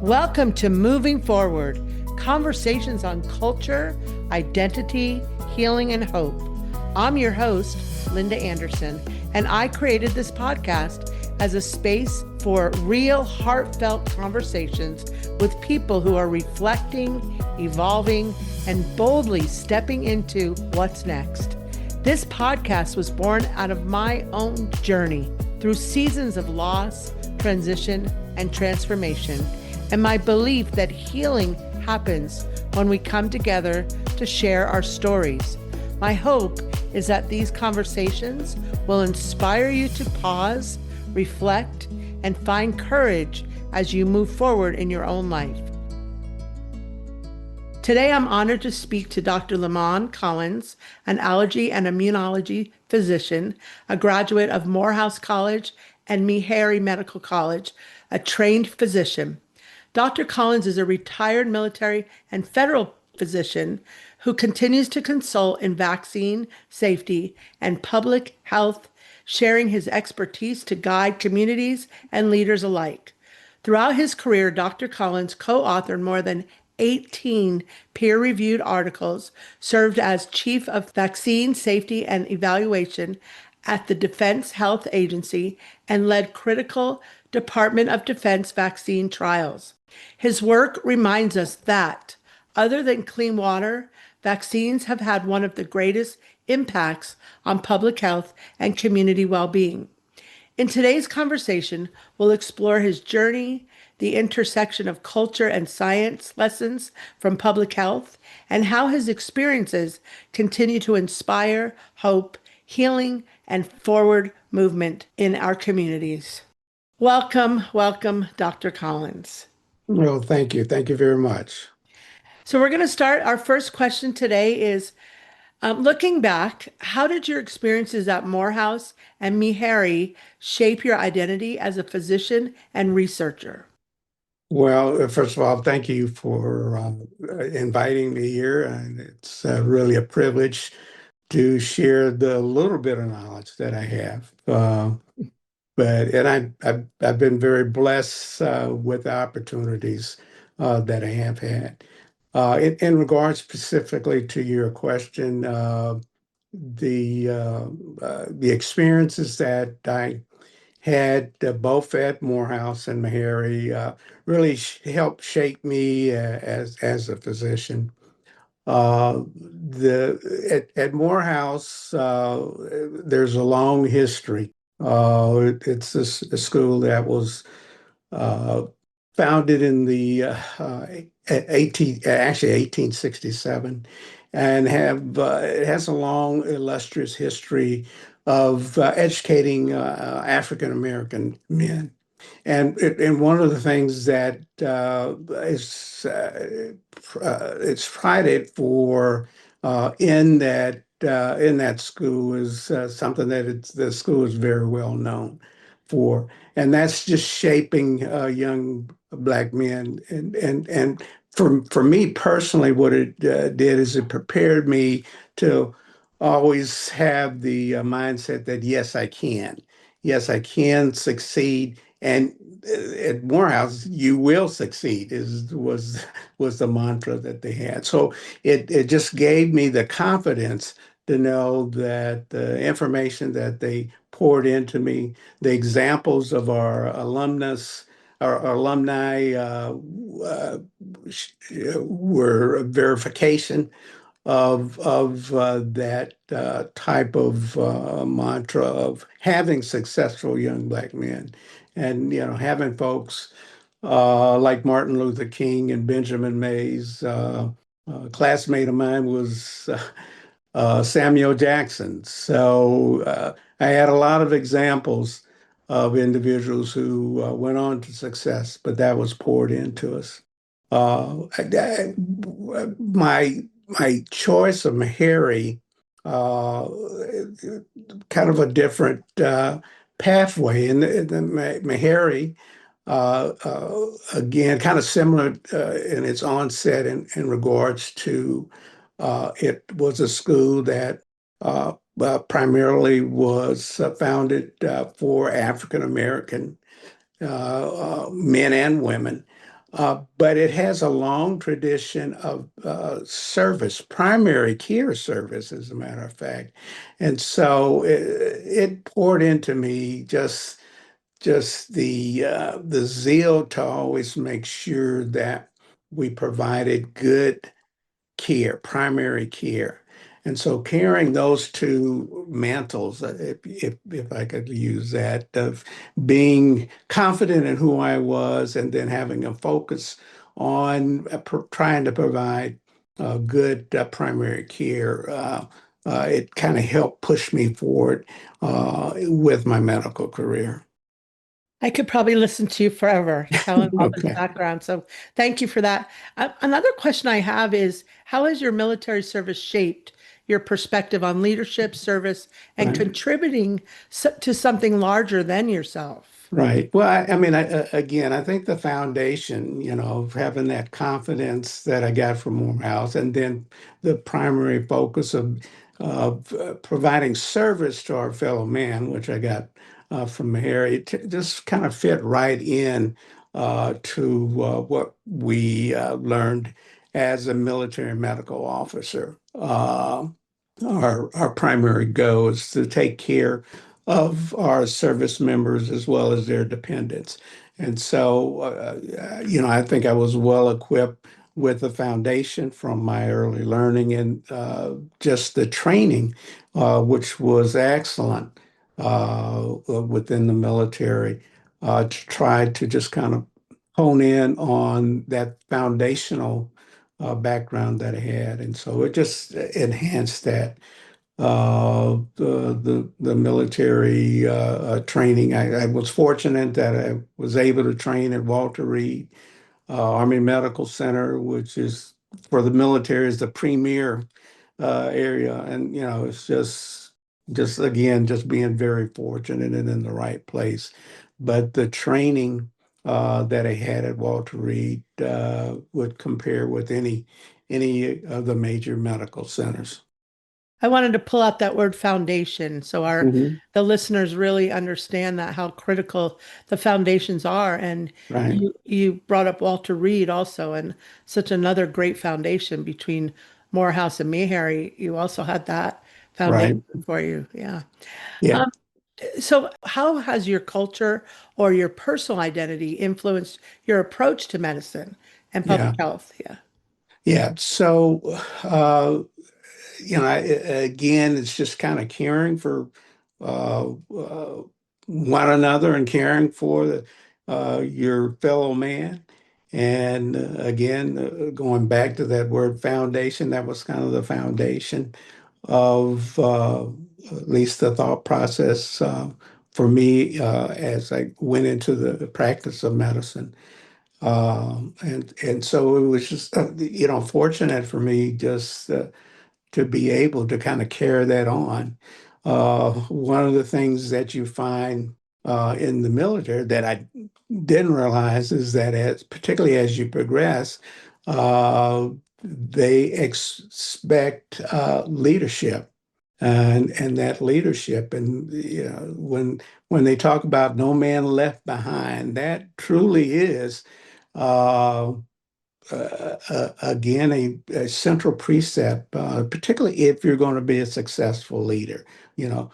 Welcome to Moving Forward, conversations on culture, identity, healing, and hope. I'm your host, Linda Anderson, and I created this podcast as a space for real, heartfelt conversations with people who are reflecting, evolving, and boldly stepping into what's next. This podcast was born out of my own journey through seasons of loss, transition, and transformation, and my belief that healing happens when we come together to share our stories. My hope is that these conversations will inspire you to pause, reflect, and find courage as you move forward in your own life. Today, I'm honored to speak to Dr. Limone Collins, an allergy and immunology physician, a graduate of Morehouse College and Meharry Medical College, a trained physician. Dr. Collins is a retired military and federal physician who continues to consult in vaccine safety and public health, sharing his expertise to guide communities and leaders alike. Throughout his career, Dr. Collins co-authored more than 18 peer-reviewed articles, served as Chief of Vaccine Safety and Evaluation at the Defense Health Agency, and led critical Department of Defense vaccine trials. His work reminds us that, other than clean water, vaccines have had one of the greatest impacts on public health and community well-being. In today's conversation, we'll explore his journey, the intersection of culture and science lessons from public health, and how his experiences continue to inspire hope, healing, and forward movement in our communities. Welcome, Dr. Collins. Well, thank you. Thank you very much. So we're going to start. Our first question today is, looking back, how did your experiences at Morehouse and Meharry shape your identity as a physician and researcher? Well, first of all, thank you for inviting me here, and it's really a privilege to share the little bit of knowledge that I have. I've been very blessed with the opportunities that I have had. In regards specifically to your question, the experiences that I had both at Morehouse and Meharry really helped shape me as a physician. At Morehouse, there's a long history. It's a school that was uh, founded in the 1867, and it has a long, illustrious history of educating African American men. And one of the things that it's prided for in that school is something that the school is very well known for, and that's just shaping young Black men. And for me personally, what it did is it prepared me to always have the mindset that yes, I can succeed. And at Morehouse, you will succeed was the mantra that they had. So it just gave me the confidence to know that the information that they poured into me, the examples of our alumni were a verification of that type of mantra of having successful young Black men, and having folks like Martin Luther King and Benjamin Mays. A classmate of mine was Samuel Jackson. So I had a lot of examples of individuals who went on to success, but that was poured into us. My choice of Meharry, uh, kind of a different pathway. And the Meharry, again, kind of similar in its onset in regards to it was a school that primarily was founded for African American men and women. But it has a long tradition of service, primary care service, as a matter of fact. And so it poured into me just the zeal to always make sure that we provided good care, primary care. And so carrying those two mantles, if I could use that, of being confident in who I was and then having a focus on trying to provide good primary care, it kind of helped push me forward with my medical career. I could probably listen to you forever telling all this Okay, background. So thank you for that. Another question I have is, how has your military service shaped your perspective on leadership, service, and right. contributing to something larger than yourself? Right. Well, I mean, again, I think the foundation, of having that confidence that I got from Morehouse, and then the primary focus of providing service to our fellow man, which I got from Meharry, just kind of fit right in to what we learned as a military medical officer. Our primary goal is to take care of our service members as well as their dependents. And so, I think I was well equipped with the foundation from my early learning and just the training, which was excellent within the military, to try to just kind of hone in on that foundational background that I had. And so it just enhanced that the military training. I was fortunate that I was able to train at Walter Reed Army Medical Center, which is for the military is the premier area, and it's just again just being very fortunate and in the right place. But the training that I had at Walter Reed would compare with any of the major medical centers. I wanted to pull out that word foundation so our Mhm. the listeners really understand that how critical the foundations are. And Right, you brought up Walter Reed also, and such another great foundation between Morehouse and Meharry. You also had that right. foundation for you. Yeah. Yeah, Um, so how has your culture or your personal identity influenced your approach to medicine and public yeah, health? Yeah. yeah. So, again, it's just kind of caring for one another and caring for your fellow man. And again, going back to that word foundation, that was kind of the foundation of at least the thought process for me as I went into the practice of medicine. And so it was just fortunate for me just to be able to kind of carry that on. One of the things that you find in the military that I didn't realize is that particularly as you progress, uh, they expect leadership and that leadership. And when they talk about no man left behind, that truly is uh, again, a central precept, particularly if you're going to be a successful leader, you know,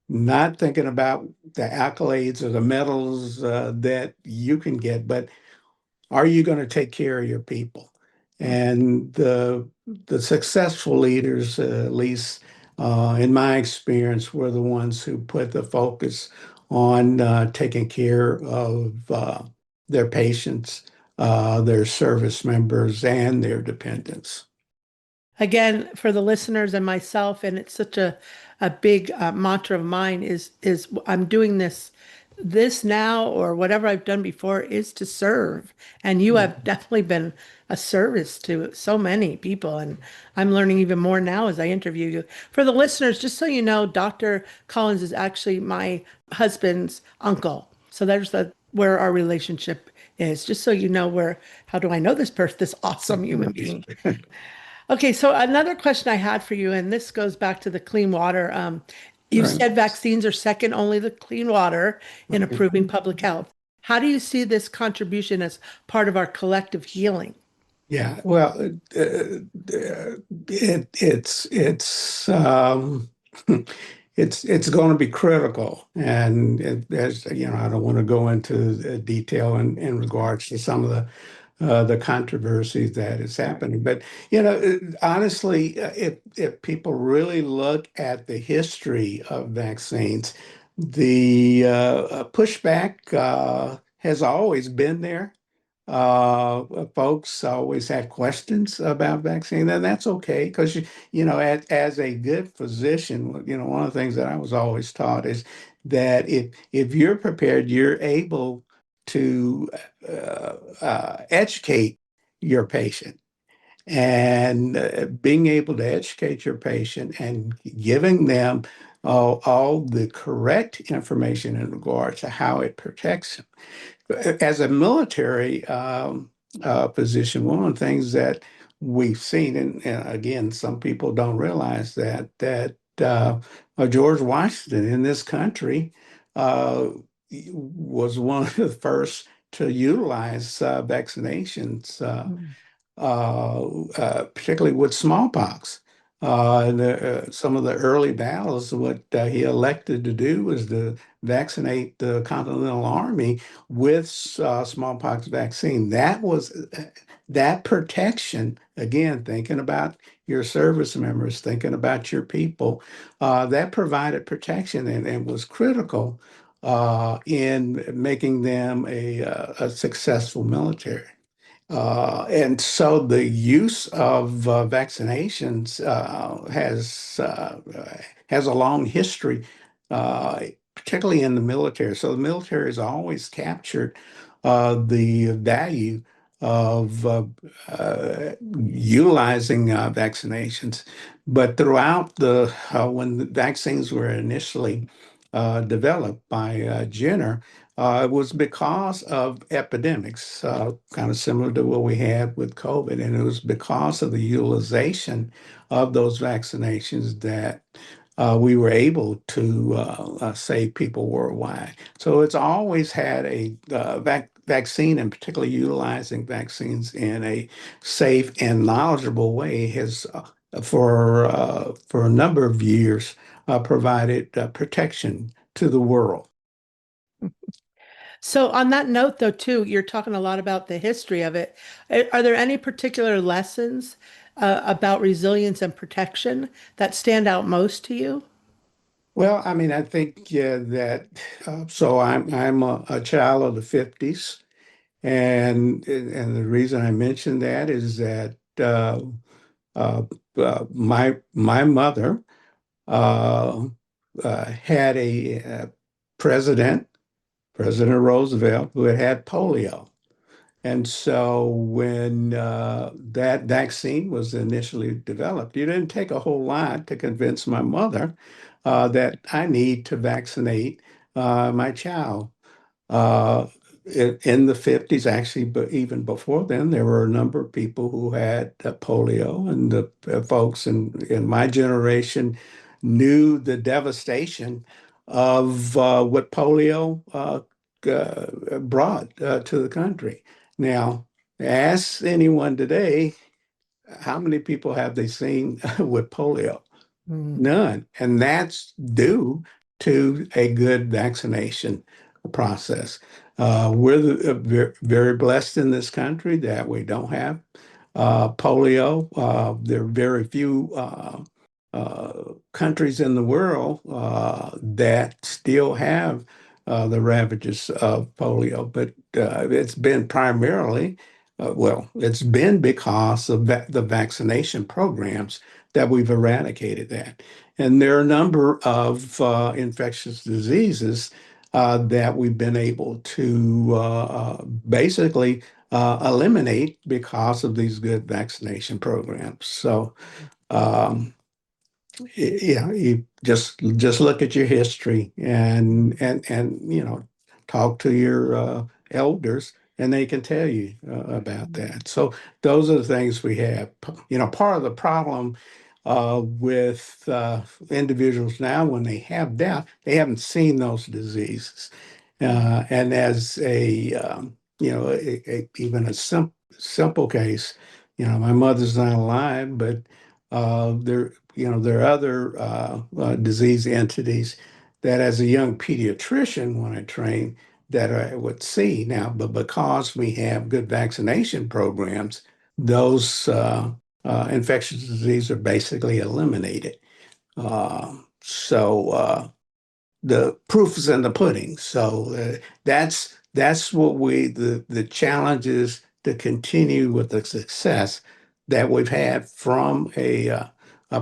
not thinking about the accolades or the medals that you can get, but are you going to take care of your people? And the successful leaders, at least in my experience, were the ones who put the focus on taking care of their patients, their service members, and their dependents. Again, for the listeners and myself, and it's such a big mantra of mine is I'm doing this now or whatever I've done before is to serve. And you have definitely been a service to so many people. And I'm learning even more now as I interview you. For the listeners, just so you know, Dr. Collins is actually my husband's uncle. So there's where our relationship is. Just so you know where how do I know this person, this awesome human being. Okay, so another question I had for you, and this goes back to the clean water. You Right. said vaccines are second only to clean water in Okay. improving public health. How do you see this contribution as part of our collective healing? Yeah, well, it's it's going to be critical, and as you know, I don't want to go into detail in regards to some of the controversies that is happening, but honestly, if people really look at the history of vaccines, the pushback has always been there. Folks always had questions about vaccine, and that's okay because as a good physician, one of the things that I was always taught is that if you're prepared, you're able to educate your patient. And being able to educate your patient and giving them all the correct information in regard to how it protects them as a military position, one of the things that we've seen, and again, some people don't realize that George Washington in this country uh, was one of the first to utilize vaccinations. Particularly with smallpox. Some of the early battles, what he elected to do was to vaccinate the Continental Army with smallpox vaccine. That protection, again, thinking about your service members, thinking about your people, that provided protection and was critical in making them a successful military. And so the use of vaccinations has a long history, particularly in the military. So the military has always captured the value of utilizing vaccinations. But throughout when the vaccines were initially developed by Jenner, it was because of epidemics, kind of similar to what we had with COVID. And it was because of the utilization of those vaccinations that we were able to save people worldwide. So it's always had a vaccine, and particularly utilizing vaccines in a safe and knowledgeable way has, for a number of years, provided protection to the world. So, on that note, though, too, you're talking a lot about the history of it. Are there any particular lessons about resilience and protection that stand out most to you? Well, I mean, I think that so I'm a child of the 50s, and the reason I mention that is that uh, my mother uh, had a president, President Roosevelt, who had polio. And so when that vaccine was initially developed, it didn't take a whole lot to convince my mother that I need to vaccinate my child. Uh, in the 50s, actually, but even before then, there were a number of people who had polio, and the folks in my generation knew the devastation of what polio brought to the country. Now, ask anyone today, how many people have they seen with polio? Mm. None. And that's due to a good vaccination process. Very blessed in this country that we don't have polio. There are very few countries in the world that still have the ravages of polio, but it's been primarily, it's been because of the vaccination programs that we've eradicated that. And there are a number of infectious diseases that we've been able to basically eliminate because of these good vaccination programs. So, um, yeah, you just look at your history and talk to your elders, and they can tell you about that. So those are the things we have. Part of the problem with individuals now when they have death, they haven't seen those diseases. And as even a simple case, my mother's not alive, but there are other disease entities that as a young pediatrician, when I trained, that I would see now, but because we have good vaccination programs, those infectious diseases are basically eliminated. The proof is in the pudding. So that's what the challenge is to continue with the success that we've had from a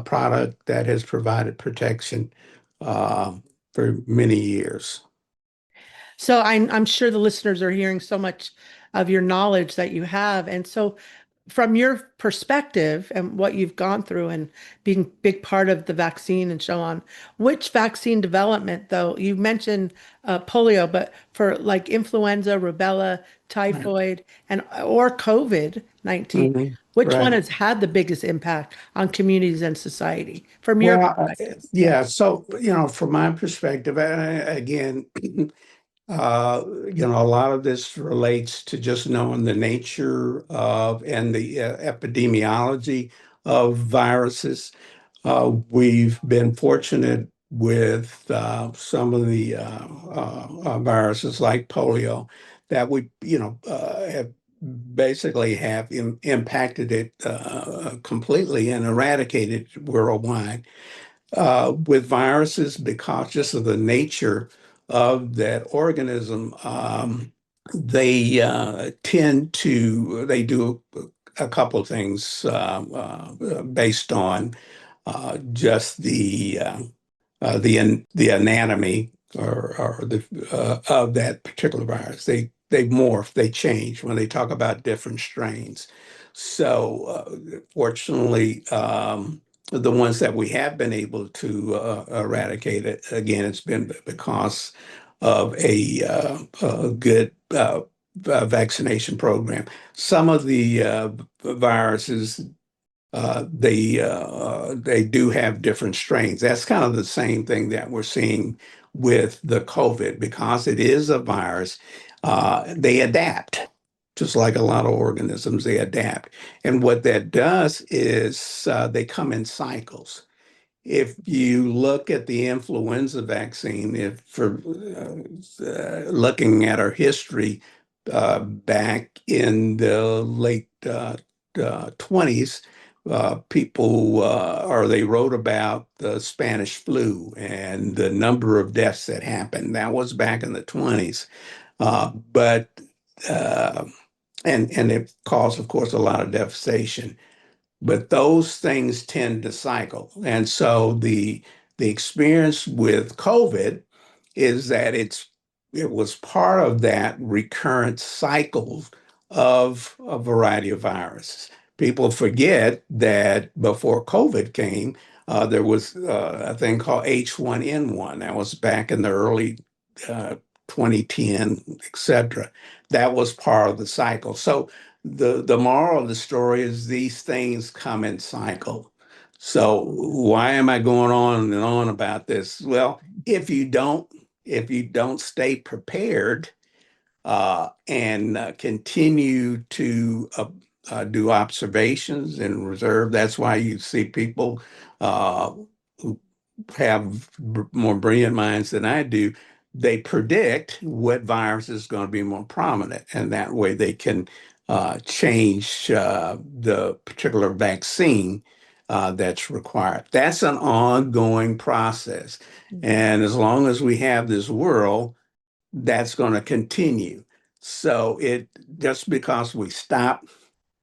product that has provided protection uh, for many years. So I'm sure the listeners are hearing so much of your knowledge that you have. And so from your perspective and what you've gone through and being a big part of the vaccine and so on, which vaccine development, though, you mentioned polio, but for like influenza, rubella, Right. typhoid, and or COVID-19, Mhm. which one Right. has had the biggest impact on communities and society from your Well, perspective? Yeah. yeah. So, from my perspective, again, a lot of this relates to just knowing the nature of and the epidemiology of viruses. We've been fortunate with some of the viruses like polio that have basically have impacted it completely and eradicated worldwide with viruses because just of the nature of that organism, they do a couple of things based on just the anatomy or the of that particular virus. They morph, they change when they talk about different strains. So fortunately, the ones that we have been able to eradicate it, again, it's been because of a good vaccination program. Some of the viruses they do have different strains. That's kind of the same thing that we're seeing with the COVID because it is a virus. They adapt, just like a lot of organisms. They adapt, and what that does is they come in cycles. If you look at the influenza vaccine, if for looking at our history back in the late 20s, people or they wrote about the Spanish flu and the number of deaths that happened. That was back in the 20s. But uh, and it caused, of course, a lot of devastation. But those things tend to cycle. And so the experience with COVID is that it was part of that recurrent cycle of a variety of viruses. People forget that before COVID came, there was a thing called H1N1. That was back in the early uh, 2010, et cetera. That was part of the cycle. So the moral of the story is these things come in cycle. So why am I going on and on about this? Well, if you don't stay prepared and continue to do observations and reserve, that's why you see people who have more brilliant minds than I do. They predict what virus is going to be more prominent, and that way they can change the particular vaccine that's required. That's an ongoing process. And as long as we have this world, that's going to continue. So it just because we stop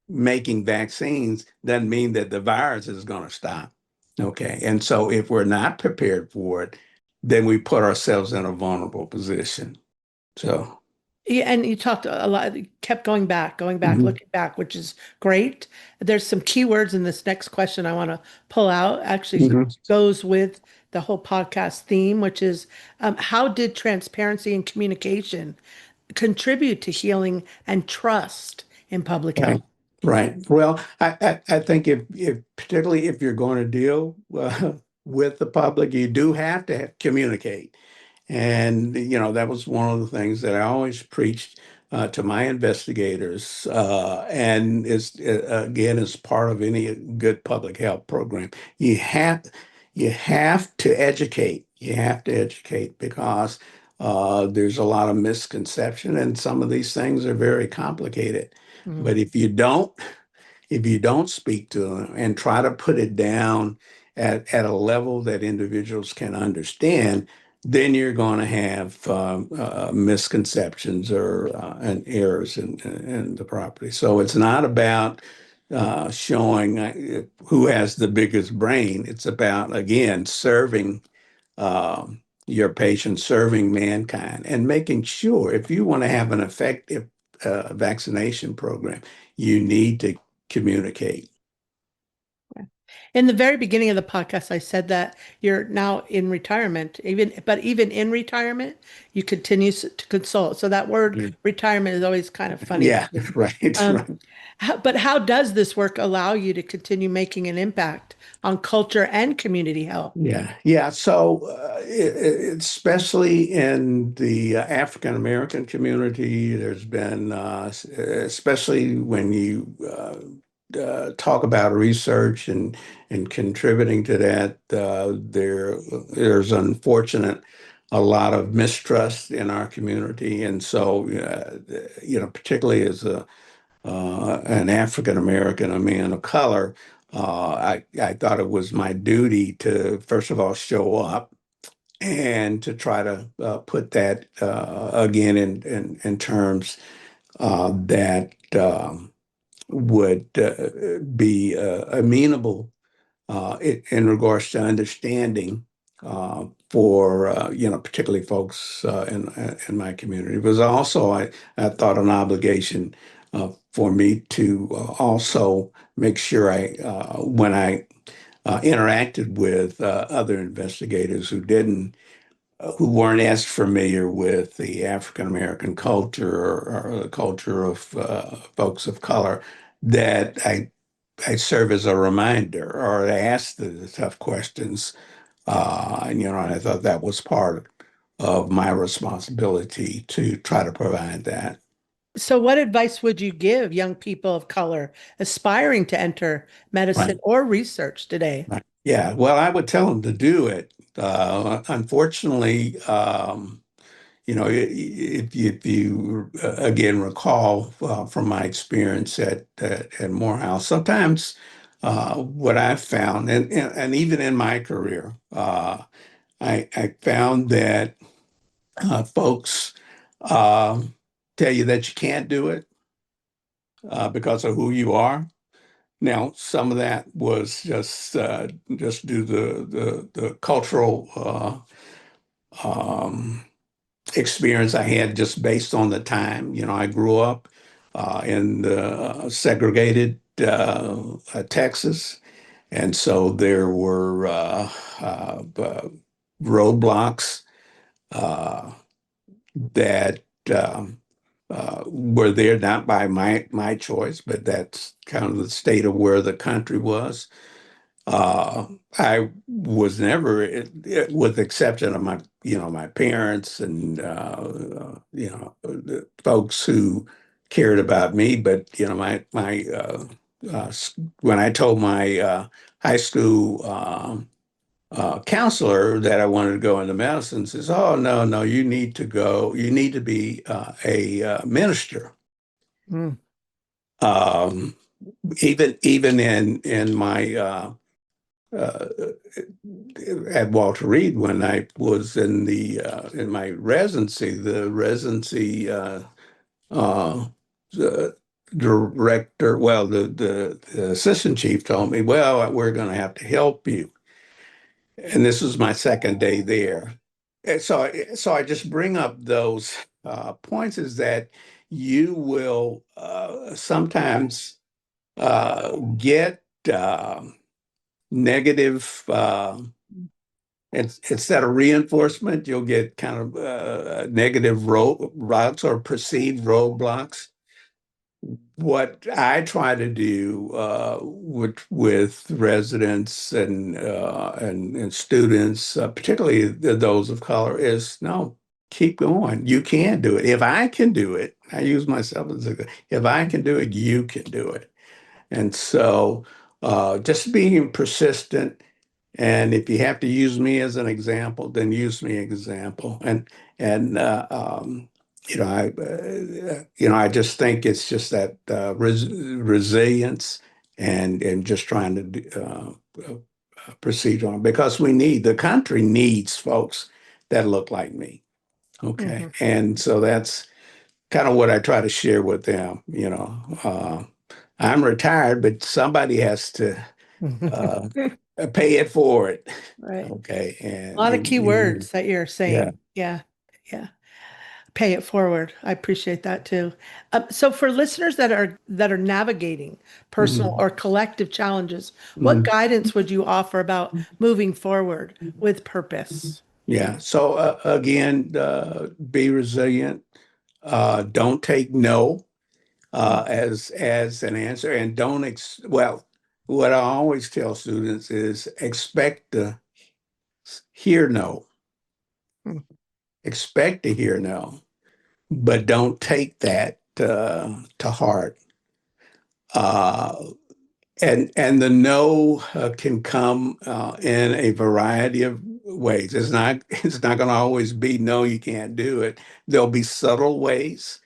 making vaccines doesn't mean that the virus is going to stop. Okay. And so if we're not prepared for it, then we put ourselves in a vulnerable position. So, Yeah, and you talked a lot, kept going back, mhm, looking back, which is great. There's some keywords in this next question I want to pull out, actually mhm. goes with the whole podcast theme, which is how did transparency and communication contribute to healing and trust in public health? Right. Right. Well, I think if particularly if you're going to deal with the public, you do have to communicate. And, that was one of the things that I always preached to my investigators. And it's, again, as part of any good public health program. You have, you have to educate. You have to educate because there's a lot of misconception and some of these things are very complicated. Mhm. But if you don't speak to them and try to put it down at a level that individuals can understand, then you're going to have misconceptions or and errors in the property. So it's not about showing who has the biggest brain. It's about, again, serving your patients, serving mankind, and making sure if you want to have an effective vaccination program, you need to communicate. In the very beginning of the podcast, I said that you're now in retirement, even in retirement, you continue to consult. So that word Yeah, retirement is always kind of funny to yeah, me. right, Um, right. but how does this work allow you to continue making an impact on culture and community health? Yeah, yeah. So, especially in the African American community, there's been, especially when you talk about research and contributing to that, there's unfortunate a lot of mistrust in our community, and so particularly as an African American, a man of color, I thought it was my duty to, first of all, show up and to try to put that again in terms that would be amenable in regards to understanding for particularly folks in my community. It was also I thought an obligation for me to also make sure I when I interacted with other investigators who weren't as familiar with the African American culture or the culture of folks of color, that I serve as a reminder or I ask the tough questions. And I thought that was part of my responsibility to try to provide that. So, what advice would you give young people of color aspiring to enter medicine Right. or research today? Right. Yeah. Well, I would tell them to do it. Unfortunately, if you again recall from my experience at Morehouse, sometimes what I've found, and even in my career, I found that folks tell you that you can't do it because of who you are. Now, some of that was just due to the cultural experience I had just based on the time. I grew up in the segregated Texas, and so there were roadblocks uh, that were there not by my choice, but that's kind of the state of where the country was. Uh, I was never, with the exception of my parents and the folks who cared about me. But when I told my high school counselor that I wanted to go into medicine, says, "Oh, no, no, you need to go. You need to be a minister." Mm. Um, even in my uh, at Walter Reed when I was in my residency, the residency the director, well, the assistant chief told me, "Well, we're going to have to help you." And this was my second day there. And so I just bring up those points is that you will sometimes get negative instead of reinforcement, you'll get kind of negative routes or perceived roadblocks. what I try to do with residents and students, particularly those of color, is no, keep going. You can do it. If I can do it, I use myself as a, if I can do it, you can do it. And so just being persistent, and if you have to use me as an example, then use me as an example. And I just think it's just that resilience and just trying to proceed on because the country needs folks that look like me. Okay, Mhm. and so that's kind of what I try to share with them. I'm retired, but somebody has to uh, pay it forward. Right. Okay, A lot of key and words that you're yeah. saying. Yeah. Yeah. Pay it forward. I appreciate that too. So for listeners that are navigating personal Mhm. or collective challenges, what Mhm. guidance would you offer about moving forward with purpose? Yeah. So again, be resilient. Don't take no as an answer, and don't well. What I always tell students is expect to hear no, Mhm. expect to hear no, but don't take that to heart. Uh, and the no can come in a variety of ways. It's not going to always be no, you can't do it. There'll be subtle ways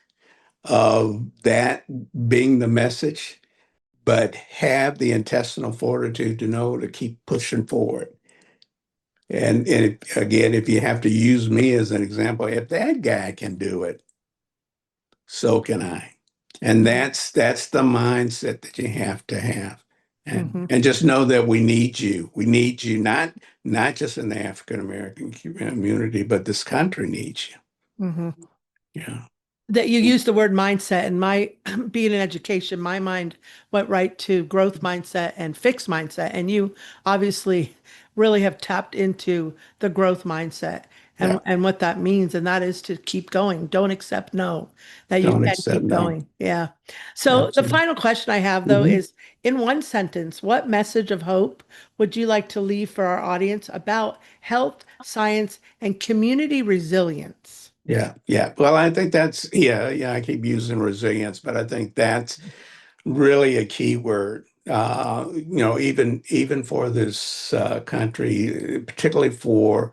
of that being the message, but have the intestinal fortitude to know to keep pushing forward. Again, if you have to use me as an example, if that guy can do it, so can I. And that's the mindset that you have to have. And Mhm. and just know that we need you. We need you not just in the African American community, but this country needs you. Mhm. Yeah. That you use the word mindset, and my being in education, my mind went right to growth mindset and fixed mindset. And you obviously really have tapped into the growth mindset Yeah. and what that means. And that is to keep going. Don't accept no, that you Don't can accept keep no. going. Yeah. So the Absolutely. final question I have though Mhm. is in one sentence, what message of hope would you like to leave for our audience about health, science, and community resilience? Yeah, yeah. Well, I think that's yeah. I keep using resilience, but I think that's really a key word. Even for this country, particularly for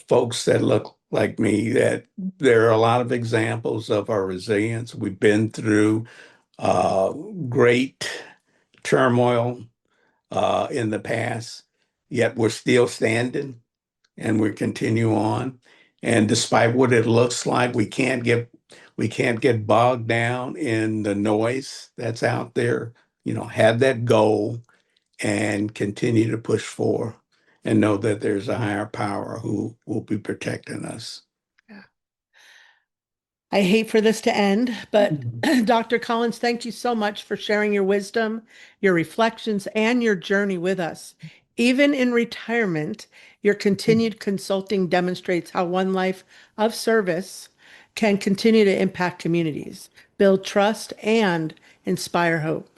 folks that look like me, that there are a lot of examples of our resilience. We've been through uh, great turmoil in the past, yet we're still standing and we continue on. And despite what it looks like, we can't get bogged down in the noise that's out there. Have that goal and continue to push forward and know that there's a higher power who will be protecting us. I hate for this to end, but Mhm. Dr. Collins, thank you so much for sharing your wisdom, your reflections, and your journey with us. Even in retirement, your continued consulting demonstrates how one life of service can continue to impact communities, build trust, and inspire hope.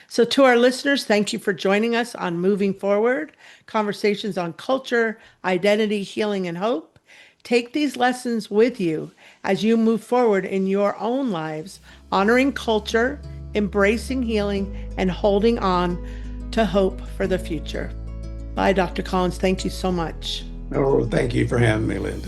So, to our listeners, thank you for joining us on Moving Forward, conversations on culture, identity, healing, and hope. Take these lessons with you as you move forward in your own lives, honoring culture, embracing healing, and holding on to hope for the future. Bye, Dr. Collins. Thank you so much. Oh, thank you for having me, Linda.